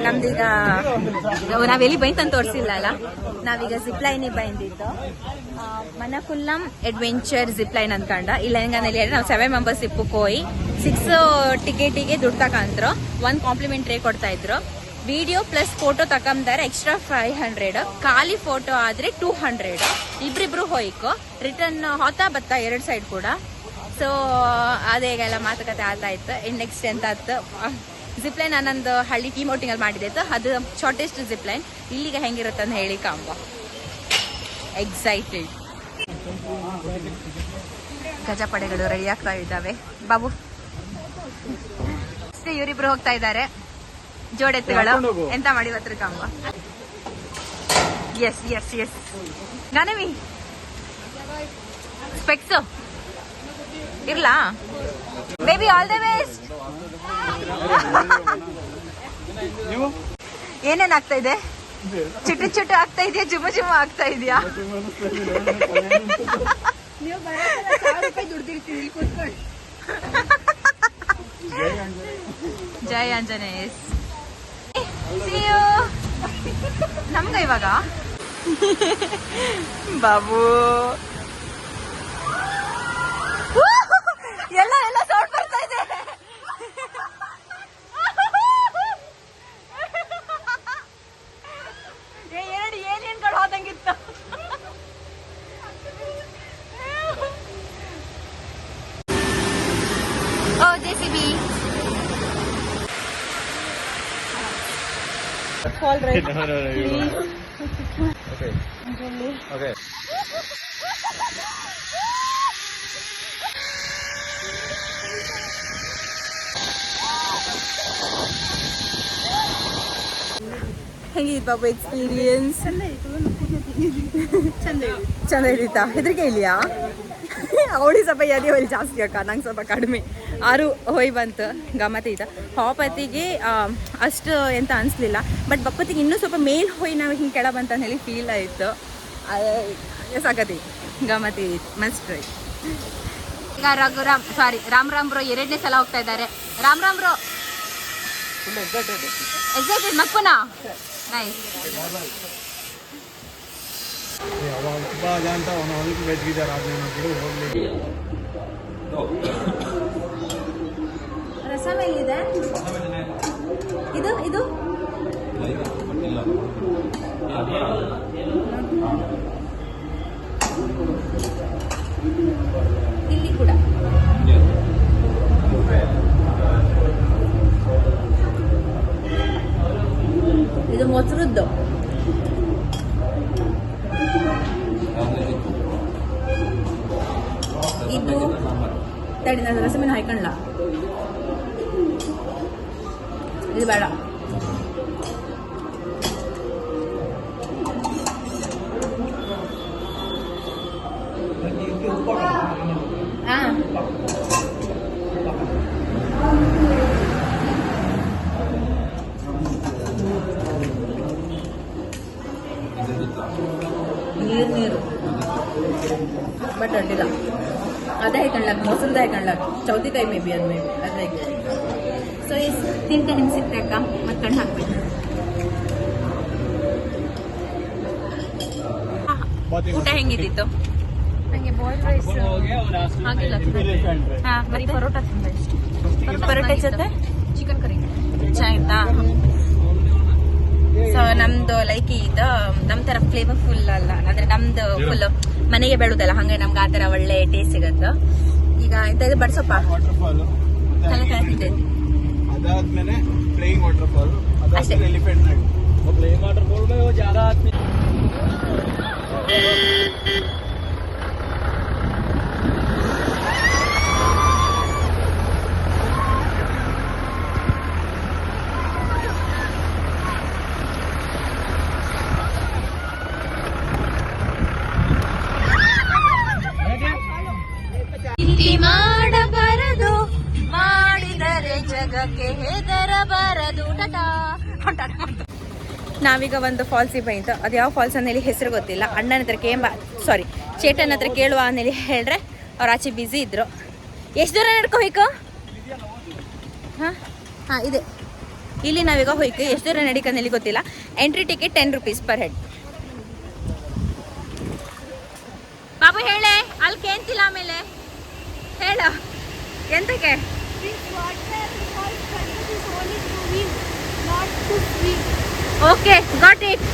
ನಮ್ದೀಗ ನಾವೆಲ್ಲಿ ಬೈತಂತ ತೋರಿಸಿಲ್ಲ ಅಲ್ಲ, ನಾವೀಗ ಜಿಪ್ ಲೈನಿಗೆ ಬಂದಿದ್ದು. ಮನಕುಲ್ಲಂ ಅಡ್ವೆಂಚರ್ ಜಿಪ್ ಲೈನ್ ಅನ್ಕೊಂಡ. ಇಲ್ಲ ಹೆಂಗಂದ್ರೆ ನಾವು 7 ಮೆಂಬರ್ಸ್ ಇಪ್ಪಕ್ಕೆ ಹೋಗಿ 6 ಟಿಕೆಟಿಗೆ ದುಡ್ಡು ತಕಂದ್ರು. 1 ಕಾಂಪ್ಲಿಮೆಂಟ್ರಿ ಕೊಡ್ತಾ ಇದ್ರು. ವಿಡಿಯೋ ಪ್ಲಸ್ ಫೋಟೋ ತಕೊಂತಾರೆ ಎಕ್ಸ್ಟ್ರಾ 500. ಖಾಲಿ ಫೋಟೋ ಆದ್ರೆ 200. ಇಬ್ರಿಬ್ರು ಹೋಯ್ಕು ರಿಟರ್ನ್ ಹೊತ್ತಾ ಬತ್ತಾ 2 ಸೈಡ್ ಕೂಡ. ಸೊ ಅದೇಗೆಲ್ಲ ಮಾತುಕತೆ ಆತ ಇತ್ತು. ನೆಕ್ಸ್ಟ್ ಎಂತ ಆಯ್ತು, ಜಿಪ್ ಲೈನ್ ಅನ್ನೊಂದು ಹಳ್ಳಿ ಟೀಮ್ ಔಟಿಂಗ್ ಅಲ್ಲಿ ಮಾಡಿದ್ದು. ಅದು ಶಾರ್ಟೆಸ್ಟ್ ಜಿಪ್ ಲೈನ್. ಇಲ್ಲಿಗೆ ಹೆಂಗಿರುತ್ತೆ ಅಂತ ಹೇಳಿ ಕಾಂಬ ಎಕ್ಸೈಟೆಡ್. ಗಜಪಡೆಗಳು ರೆಡಿ ಆಗ್ತಾ ಇದ್ದಾವೆ. ಬಾಬು ಇವರಿಬ್ರು ಹೋಗ್ತಾ ಇದ್ದಾರೆ ಜೋಡೆತ್ತುಗಳು. ಎಂತ ಮಾಡಿ ಬತ್ರ ಕಾಂಬ. Yes yes yes Ganavi specs ಇರ್ಲಾ ಬೇಬಿ, ಆಲ್ ದ ಬೆಸ್ಟ್. ಏನೇನ್ ಆಗ್ತಾ ಇದೆ? ಚುಟ್ಟು ಚುಟ್ಟು ಆಗ್ತಾ ಇದೆಯಾ, ಜುಮು ಜುಮು ಆಗ್ತಾ ಇದೆಯಾ? ಜೈ ಆಂಜನೇಯಸ್. ನಮ್ಗ ಇವಾಗ ಬಾಬು ಎಲ್ಲ ಎಲ್ಲ ಸೌಂಡ್ ಬರ್ತಾ ಇದೆ. ಎರಡು ಏನೇನ್ಗಳು ಹೋದಂಗಿತ್ತು. ಓ JCB all right. No, please. Okay. Okay. ಹೆಂಗಿತ್ತು ಬಾಬು ಎಕ್ಸ್ಪೀರಿಯನ್ಸ್? ಚಂದ ಹಿಡಿತಾ? ಹೆದರಿಕೆ ಇಲ್ಲಿಯಾ? ಅವಳಿಗೆ ಸ್ವಲ್ಪ ಯಾದೇ ಹೊಲಿ ಜಾಸ್ತಿ ಅಕ್ಕ, ನಂಗೆ ಸ್ವಲ್ಪ ಕಡಿಮೆ. 6 ಹೊಯ್ ಬಂತು. ಗಮ್ಮತ್ ಐತ. ಹಾಪತ್ತಿಗೆ ಅಷ್ಟು ಎಂತ ಅನಿಸ್ಲಿಲ್ಲ. ಬಟ್ ಬಪ್ಪತ್ತಿಗೆ ಇನ್ನೂ ಸ್ವಲ್ಪ ಮೇಲ್ ಹೋಯ್ ನಾವು ಹಿಂಗೆ ಕೆಳ ಬಂತ ಹೇಳಿ ಫೀಲ್ ಆಯಿತು. ಸಾಕತಿ ಗಮ್ಮತ್ ಐತಿ, ಮಸ್ತ್ ಐತಿ. ಈಗ ರಾಮ್ ಬ್ರೋ 2ನೇ ಸಲ ಹೋಗ್ತಾ ಇದ್ದಾರೆ. ರಾಮ್ ಬ್ರೋ ಎಕ್ಸೈಟೆಡ್ ಮಕ್ಕುನ ನೈಸ್. ರಸಮ್ ಎಲ್ಲಿದೆ? ಇದು ಇದು ಇಲ್ಲಿ ಕೂಡ ಇದು ಮೊಸರದ್ದು. ಇದು ತಡಿ, ನಾನು ರಸಮೀನು ಹಾಯ್ಕೊಳ್ಳ. ಇದು ಬೇಡ. ನೀರು ಬಟ್ ಅಡ್ಡಿಲ್ಲ. ಅದೇ ಹಾಕೊಂಡ್ಲಾಕ, ಮೊಸರದ ಹಾಕೊಂಡ್ಲಾಕ, ಚೌತಿಕಾಯಿ ಮೇ ಬಿ ಅದೇ. ಸೊ ಈ ತಿಂತ ಹಿಂಸಿತ್ತೆ ಅಕ್ಕ, ಮತ್ತೆ ಕಣ್ಣು ಹಾಕ್ಬೇಕು. ಊಟ ಹೆಂಗಿದ್ದಿತ್ತು? ನನಗೆ ಬಾಯ್ಲ್ ರೈಸ್ ಆಗಿಲ್ಲ, ಬರೀ ಪರೋಟ ತಿಂದ ಇಷ್ಟು. ಪರೋಟ ಜೊತೆ ಚಿಕನ್ ಕರಿ ಚೆನ್ನಾಗಿತ್ತಾ? ಸೊ ನಮ್ದು ಲೈಕ್ ಇದು ನಮ್ ತರ ಫ್ಲೇವರ್ಫುಲ್ ಅಲ್ಲ, ಅಂದ್ರೆ ನಮ್ದು ಫುಲ್ ಮನೆಗೆ ಬೆಳುದಲ್ಲ, ಹಂಗೆ ನಮ್ಗೆ ಆ ತರ ಒಳ್ಳೆ ಟೇಸ್ಟ್ ಸಿಗತ್ತ. ಈಗ ಎಂತ ಇದು ಬಡ್ಸಪ್ಪ ತಲೆ ಕಾಯ್ತಿದ್ದೆ. ಅದಾದ್ಮೇಲೆ ಪ್ಲೇಯಿಂಗ್ ವಾಟರ್ ಫಾಲ್, ಅದಾದ್ಮೇಲೆ elephant night. Playing water fall में वो ज्यादा आदमी ಮಾಡಬಾರದು, ಮಾಡಿದರೆ ಜಗಕ್ಕೆ ಹೆದರಬಾರದು. ನಾವೀಗ ಒಂದು ಫಾಲ್ಸಿಗೆ ಬಂತು. ಅದು ಯಾವ ಫಾಲ್ಸ್ ಅನ್ನೇಳಿ ಹೆಸರು ಗೊತ್ತಿಲ್ಲ. ಅಣ್ಣನ ಹತ್ರ ಚೇಟನ್ ಹತ್ರ ಕೇಳುವ ಅನ್ನೇಳಿ ಹೇಳ್ರೆ ಅವ್ರು ಆಚೆ ಬ್ಯುಸಿ ಇದ್ರು. ಎಷ್ಟು ದೂರ ನಡ್ಕೊ ಹೋಯ್ಕು? ಹಾಂ ಇದೆ. ಇಲ್ಲಿ ನಾವೀಗ ಹೋಯ್ಕು ಎಷ್ಟು ದೂರ ನಡಿಕಂದಲ್ಲಿ ಗೊತ್ತಿಲ್ಲ. Entry ticket 10 rupees per head. Babu ಹೇಳೆ, ಅಲ್ಲಿ ಕೇಂತಿಲ್ಲ ಆಮೇಲೆ ಹೇಳ ಎಂತಕ್ಕೆ. Okay got it.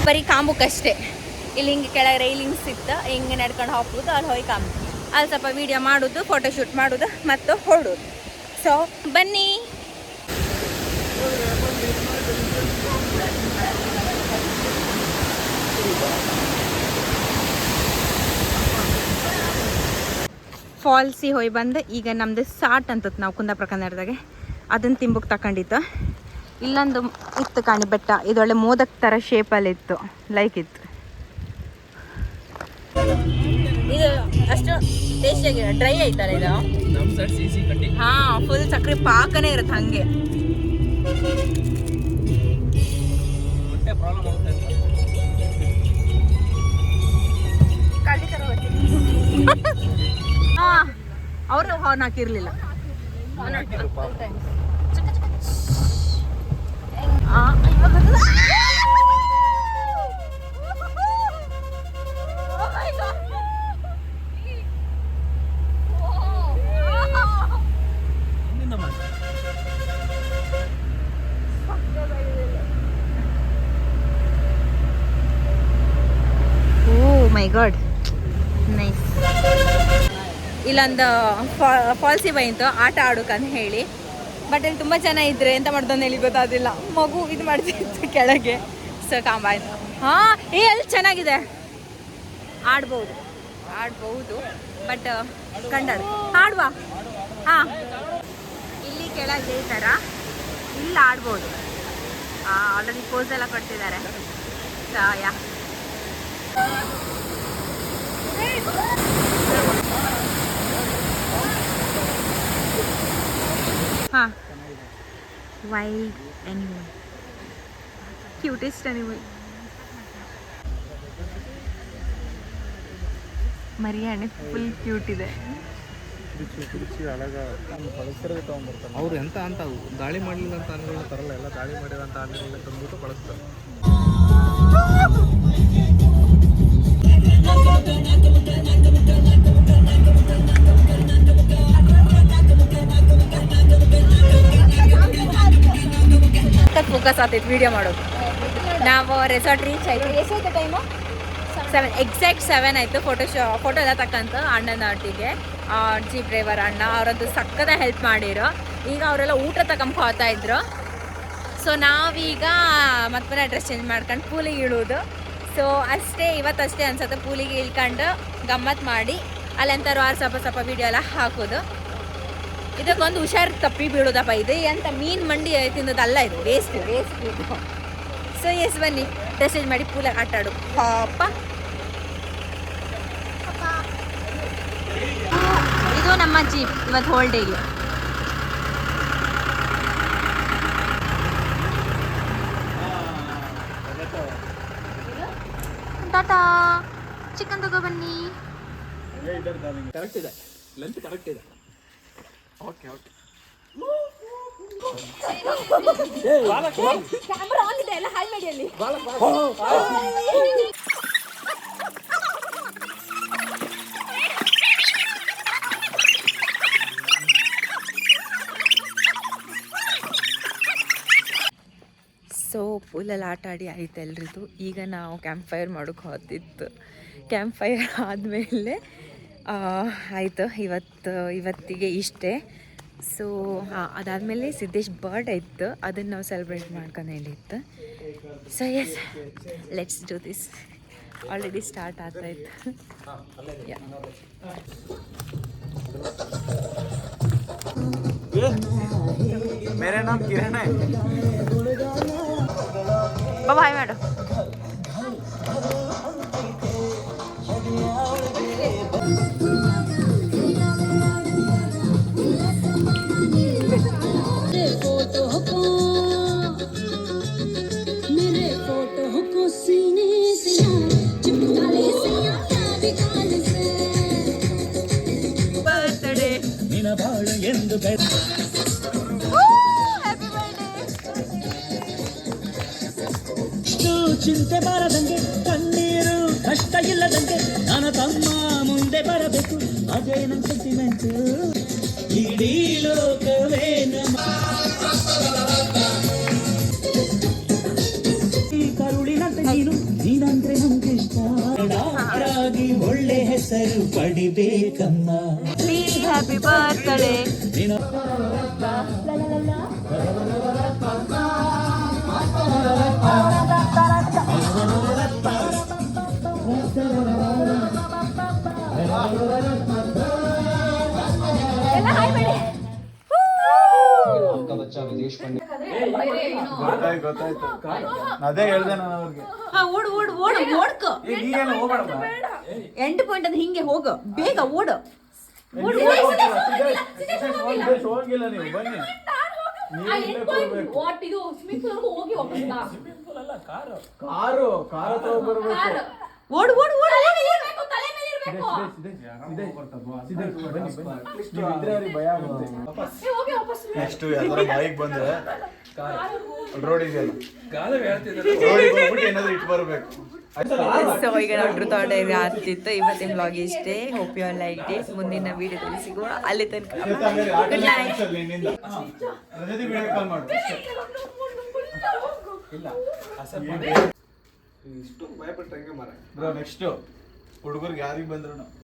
ಬರೀ ಕಾಂಬುಕಷ್ಟೇ. ಇಲ್ಲಿ ಹಿಂಗೆ ಕೆಳಗೆ ರೈಲಿಂಗ್ಸ್ ಇತ್ತು, ಹಿಂಗೆ ನಡ್ಕೊಂಡು ಹೋಗ್ಬೋದು. ಅಲ್ಲಿ ಹೋಗಿ ಕಾಂಬು, ಅಲ್ಲಿ ಸ್ವಲ್ಪ ವೀಡಿಯೋ ಮಾಡೋದು, ಫೋಟೋಶೂಟ್ ಮಾಡೋದು ಮತ್ತು ಹೊರಡೋದು. ಸೊ ಬನ್ನಿ. ಫಾಲ್ಸಿ ಹೋಗಿ ಬಂದು ಈಗ ನಮ್ಮದು ಸಾಟ್ ಅಂತತ್ ನಾವು ಕುಂದಾಪುರ ಕನ್ನಡದಾಗೆ ಅದನ್ನು ತಿಂಬಕ್ಕೆ ತಗೊಂಡಿತ್ತು. ಇಲ್ಲೊಂದು ಇತ್ತು ಕಾಣಿ ಬೆಟ್ಟ, ಇದೊಳ್ಳೆ ಮೋದಕ್ ಥರ ಶೇಪಲ್ಲಿ ಇತ್ತು, ಲೈಕ್ ಇತ್ತು. ಇದು ಅಷ್ಟು ಟೇಸ್ಟಿಯಾಗಿರೋ ಡ್ರೈ ಆಯ್ತಲ್ಲ ಇದು. ಹಾಂ, ಫುಲ್ ಸಕ್ಕರೆ ಪಾಕನೇ ಇರುತ್ತೆ ಹಂಗೆ. ಹಾಂ, ಅವರು ಹಾರ್ನ್ ಹಾಕಿರ್ಲಿಲ್ಲ. ಮೈ ಗಾಡ್, ನೈಸ್. ಇಲ್ಲೊಂದು ಫಾಲ್ಸಿ ಬಂತು ಆಟ ಆಡೋಕಂತ ಹೇಳಿ. ಬಟ್ ಇಲ್ಲಿ ತುಂಬ ಜನ ಇದ್ರೆ ಎಂತ ಮಾಡ್ದೊಂದು ಹೇಳಿ ಗೊತ್ತಾದಿಲ್ಲ. ಮಗು ಇದು ಮಾಡ್ತಿತ್ತು ಕೆಳಗೆ, ಸೊ ಕಾಂಬ ಆಯ್ತು. ಹಾಂ, ಅಲ್ಲಿ ಚೆನ್ನಾಗಿದೆ, ಆಡ್ಬೋದು ಬಟ್ ಕಂಡಾಡು ಆಡುವ. ಹಾಂ, ಇಲ್ಲಿ ಕೆಳಗೆ ಈ ಥರ ಇಲ್ಲಿ ಆಡ್ಬೋದು. ಆಲ್ರೆಡಿ ಪೋಸ್ ಎಲ್ಲ ಕೊಡ್ತಿದ್ದಾರೆ. ಸೊ ಯಾ ಹಾಂ, ವೈಲ್ಡ್ ಅನಿಮಲ್, ಕ್ಯೂಟೆಸ್ಟ್ ಅನಿಮಲ್. ಮರಿಯಾಣೆ ಫುಲ್ ಕ್ಯೂಟ್ ಇದೆ. ಅವ್ರು ಎಂತ ಅಂತ ದಾಳಿ ಮಾಡಲಿಲ್ಲ ಅಂತ ಆನೆಗಳನ್ನ ತರಲ್ಲ, ಎಲ್ಲ ದಾಳಿ ಮಾಡಿದಂಥ ಆನೆಗಳನ್ನ ತಂದ್ಬಿಟ್ಟು ಬಳಸ್ತಾರೆ. ಫೋಕಸ್ ಆಗ್ತೈತೆ ವಿಡಿಯೋ ಮಾಡೋದು. ನಾವು ರೆಸಾರ್ಟ್ ರೀಚ್ ಆಯ್ತು. ಎಷ್ಟಾಯ್ತು ಟೈಮು? 7, ಎಕ್ಸಾಕ್ಟ್ 7 ಆಯಿತು. ಫೋಟೋ ಎಲ್ಲ ತಕ್ಕಂತ ಅಣ್ಣನ ಒಟ್ಟಿಗೆ ಜೀಪ್ ಡ್ರೈವರ್ ಅಣ್ಣ ಅವರದ್ದು ಸಕ್ಕದ ಹೆಲ್ಪ್ ಮಾಡಿರೋ. ಈಗ ಅವರೆಲ್ಲ ಊಟ ತಗೊಂಡು ಹೋಗ್ತಾ ಇದ್ರು. ಸೊ ನಾವೀಗ ಮತ್ತೆ ಡ್ರೆಸ್ ಚೇಂಜ್ ಮಾಡ್ಕೊಂಡು ಪೂಲಿಗೆ ಇಳೋದು. ಸೊ ಅಷ್ಟೇ, ಇವತ್ತಷ್ಟೇ ಅನ್ಸುತ್ತೆ ಪೂಲಿಗೆ ಇಳ್ಕೊಂಡು ಗಮ್ಮತ್ತು ಮಾಡಿ ಅಲ್ಲಂತಾರು ಸ್ವಲ್ಪ ವೀಡಿಯೋ ಎಲ್ಲ ಹಾಕೋದು. ಇದಕ್ಕೊಂದು ಹುಷಾರು ತಪ್ಪಿ ಬೀಳೋದಪ್ಪ. ಇದು ಎಂತ ಮೀನು ಮಂಡಿ ತಿನ್ನೋದಲ್ಲ, ಇದು ವೇಸ್ಟ್ ಇದು. ಸೊ ಎಸ್, ಬನ್ನಿ ಡ್ರೆಸ್ ಚೇಂಜ್ ಮಾಡಿ ಪೂಲಾಗಿ ಆಟ ಆಡು. ಪಾಪ ಇದು ನಮ್ಮ ಜೀಪ್ ಇವತ್ತು ಹೋಲ್ ಡೇಗೆ. ಟಾಟಾ, ಚಿಕನ್ ತಗೋ ಬನ್ನಿ. ಕರೆಕ್ಟ್ ಇದೆ, ಲೆಂತ್ ಕರೆಕ್ಟ್ ಇದೆ. ಓಕೆ ಕ್ಯಾಮ್ರಾ ಆನ್ ಇದೆ, ಎಲ್ಲ ಹಾಳು ಮಾಡಿ ಅಲ್ಲಿ. ಸೊ ಪೂಲಲ್ಲಿ ಆಟ ಆಡಿ ಆಯ್ತು ಎಲ್ರಿದು. ಈಗ ನಾವು ಕ್ಯಾಂಪ್ ಫೈರ್ ಮಾಡೋಕ್ಕೆ ಹೋಗ್ತಿತ್ತು. ಕ್ಯಾಂಪ್ ಫೈರ್ ಆದಮೇಲೆ ಆಯಿತು ಇವತ್ತಿಗೆ ಇಷ್ಟೇ. ಸೊ ಅದಾದಮೇಲೆ ಸಿದ್ದೇಶ್ ಬರ್ಡೇ ಇತ್ತು, ಅದನ್ನು ನಾವು ಸೆಲೆಬ್ರೇಟ್ ಮಾಡ್ಕೊಂಡು ಹೇಳಿತ್ತು. So yes, let's do this. Already start ಆಗ್ತಾಯಿತ್ತು. ಮೇರಾ ನಾಮ್ ಕಿರಣ್ ಹೈ. ಬಾಯ್ ಮಾಡು. ಬಾಳು ಎಂದು ಚಿಂತೆ ಬಾರದಂಗೆ ಕಣ್ಣೀರು ಕಷ್ಟ ಇಲ್ಲದಂಗೆ ನನ್ನ ತಮ್ಮ ಮುಂದೆ ಬರಬೇಕು ಅದೇ ನನ್ನ ಸೆಂಟಿಮೆಂಟ್ ಇಡೀ ಲೋಕವೇ ನಮ್ಮ ಈ ಕರುಳಿನಂತೆ ನೀನಂದ್ರೆ ನಮ್ಗೆ ಇಷ್ಟ ಆಗಿ ಒಳ್ಳೆ ಹೆಸರು ಪಡಿಬೇಕಮ್ಮ ಪ್ಲೀಸ್ ಹ್ಯಾಪಿ ಬರ್ತ್ಡೇ. ಗೊತ್ತಾಯ್ತು ಅದೇ ಹೇಳ್ದೆ ನಾನು ಅವ್ರಿಗೆ. ಓಡು ಓಡು ಓಡು ಓಡ್ಕೊ. ಎಂಡ್ ಪಾಯಿಂಟ್ ಅಂದ್ರೆ ಹಿಂಗೆ ಹೋಗು ಬೇಗ ಓಡು. ಹೋಗಿಲ್ಲ ನೀವು ಬನ್ನಿ. ಕಾರು ತಗೋಬರ್ಬೇಕು. ಓಡು ಓಡು ಓಡು. ಭಯ ಆಗುತ್ತೆ. ನೆಕ್ಸ್ಟ್ ಯಾವ್ದಾರ ಬೈಕ್ ಬಂದ್ರೆ ರೋಡ್ ಇದೆಯಲ್ಲ ರೋಡಿಗೆ ಹೋಗ್ಬಿಟ್ಟು ಏನಾದ್ರು ಇಟ್ಟು ಬರ್ಬೇಕು. ಸೊ ಈಗ ನಾವು ಟ್ರೂತ್ ಆರ್ ಡೇರ್ ಆಗ್ತಿತ್ತು. ಇವತ್ತಿನ ಬ್ಲಾಗ್ ಇಷ್ಟೇ. Hope you are like it. ಮುಂದಿನ ವಿಡಿಯೋದಲ್ಲಿ ಸಿಗುವ. ಅಲ್ಲಿ ತನಕ ಗುಡ್ ನೈಟ್. ಇಷ್ಟು ಭಯಪಟ್ಟಂಗೆ ಮರ ನೆಕ್ಸ್ಟ್ ಹುಡುಗರಿಗೆ ಯಾರಿಗೆ ಬಂದ್ರು